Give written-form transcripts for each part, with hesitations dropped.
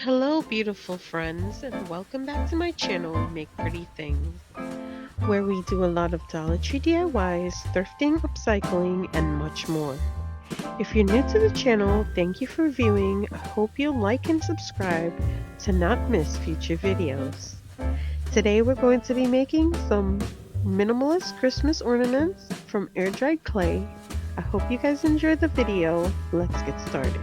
Hello, beautiful friends, and welcome back to my channel, Make Pretty Things, where we do a lot of Dollar Tree DIYs, thrifting, upcycling, and much more. If you're new to the channel, thank you for viewing. I hope you'll like and subscribe to not miss future videos. Today we're going to be making some minimalist Christmas ornaments from air-dried clay. I hope you guys enjoy the video. Let's get started.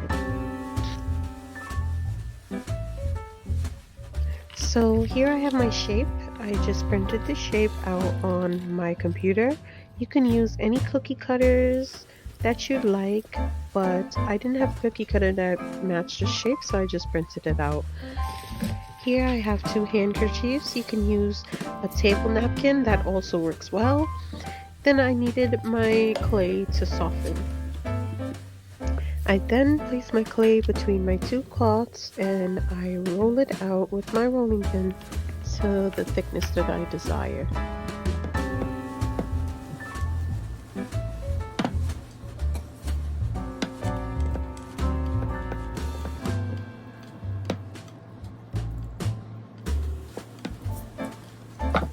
So here I have my shape. I just printed the shape out on my computer. You can use any cookie cutters that you'd like, but I didn't have a cookie cutter that matched the shape, so I just printed it out. Here I have two handkerchiefs. You can use a table napkin, that also works well. Then I needed my clay to soften. I then place my clay between my two cloths and I roll it out with my rolling pin to the thickness that I desire.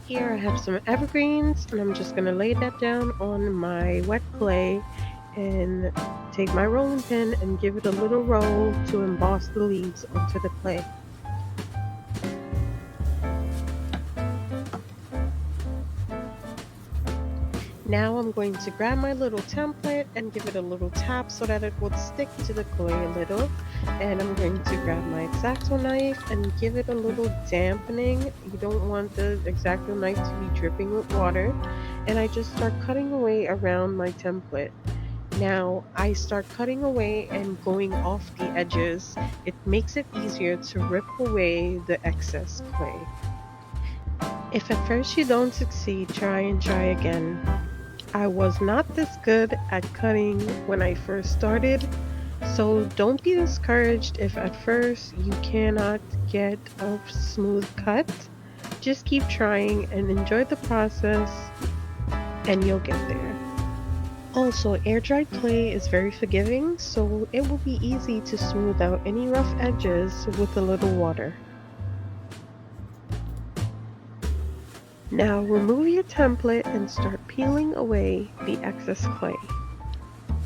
Here I have some evergreens and I'm just going to lay that down on my wet clay and take my rolling pin and give it a little roll to emboss the leaves onto the clay. Now I'm going to grab my little template and give it a little tap so that it would stick to the clay a little. And I'm going to grab my X-Acto knife and give it a little dampening. You don't want the X-Acto knife to be dripping with water. And I just start cutting away around my template. Now I start cutting away and going off the edges. It makes it easier to rip away the excess clay. If at first you don't succeed, try and try again. I was not this good at cutting when I first started, so don't be discouraged if at first you cannot get a smooth cut. Just keep trying and enjoy the process and you'll get there. Also, air-dried clay is very forgiving, so it will be easy to smooth out any rough edges with a little water. Now remove your template and start peeling away the excess clay.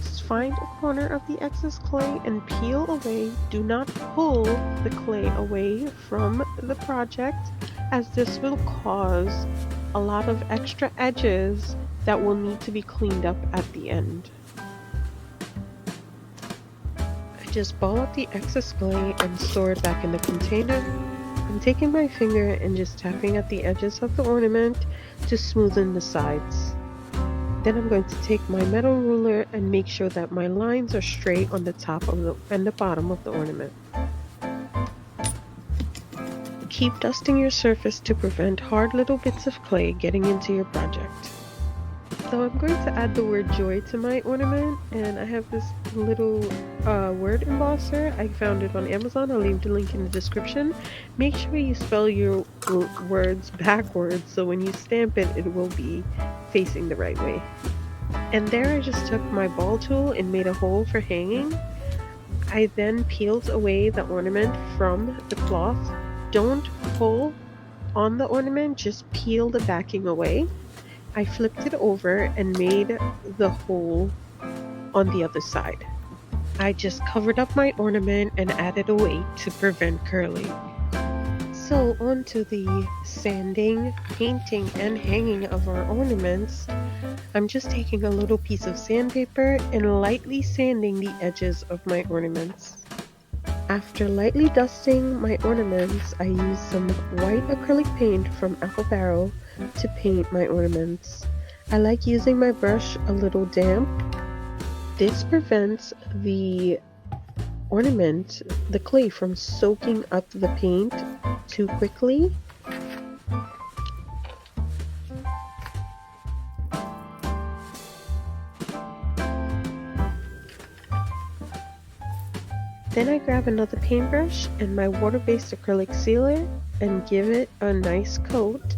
Just find a corner of the excess clay and peel away. Do not pull the clay away from the project, as this will cause a lot of extra edges that will need to be cleaned up at the end. I just ball up the excess clay and store it back in the container. I'm taking my finger and just tapping at the edges of the ornament to smoothen the sides. Then I'm going to take my metal ruler and make sure that my lines are straight on the top of and the bottom of the ornament. Keep dusting your surface to prevent hard little bits of clay getting into your project. So I'm going to add the word joy to my ornament, and I have this little word embosser. I found it on Amazon. I'll leave the link in the description. Make sure you spell your words backwards so when you stamp it, it will be facing the right way. And there I just took my ball tool and made a hole for hanging. I then peeled away the ornament from the cloth. Don't pull on the ornament, just peel the backing away. I flipped it over and made the hole on the other side. I just covered up my ornament and added a weight to prevent curling. So onto the sanding, painting, and hanging of our ornaments. I'm just taking a little piece of sandpaper and lightly sanding the edges of my ornaments. After lightly dusting my ornaments, I use some white acrylic paint from Apple Barrel to paint my ornaments. I like using my brush a little damp. This prevents the ornament, the clay, from soaking up the paint too quickly. Then I grab another paintbrush and my water-based acrylic sealer and give it a nice coat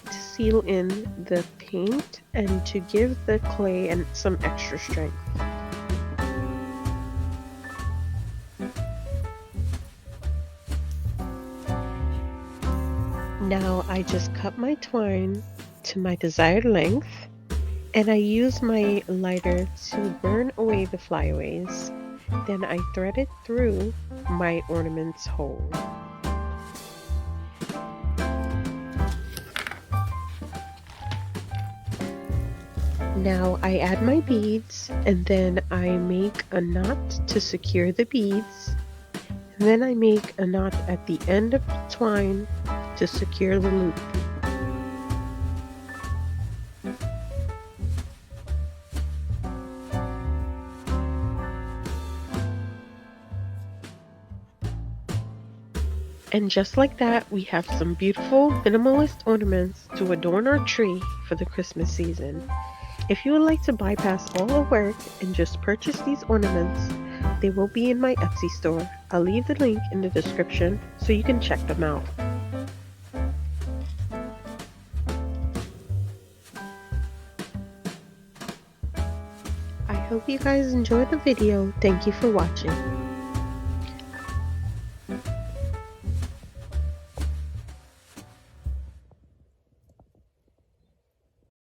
to seal in the paint and to give the clay some extra strength. Now I just cut my twine to my desired length, and I use my lighter to burn away the flyaways. Then I thread it through my ornament's hole. Now I add my beads, and then I make a knot to secure the beads. And then I make a knot at the end of the twine to secure the loop. And just like that, we have some beautiful minimalist ornaments to adorn our tree for the Christmas season. If you would like to bypass all the work and just purchase these ornaments, they will be in my Etsy store. I'll leave the link in the description so you can check them out. I hope you guys enjoyed the video. Thank you for watching.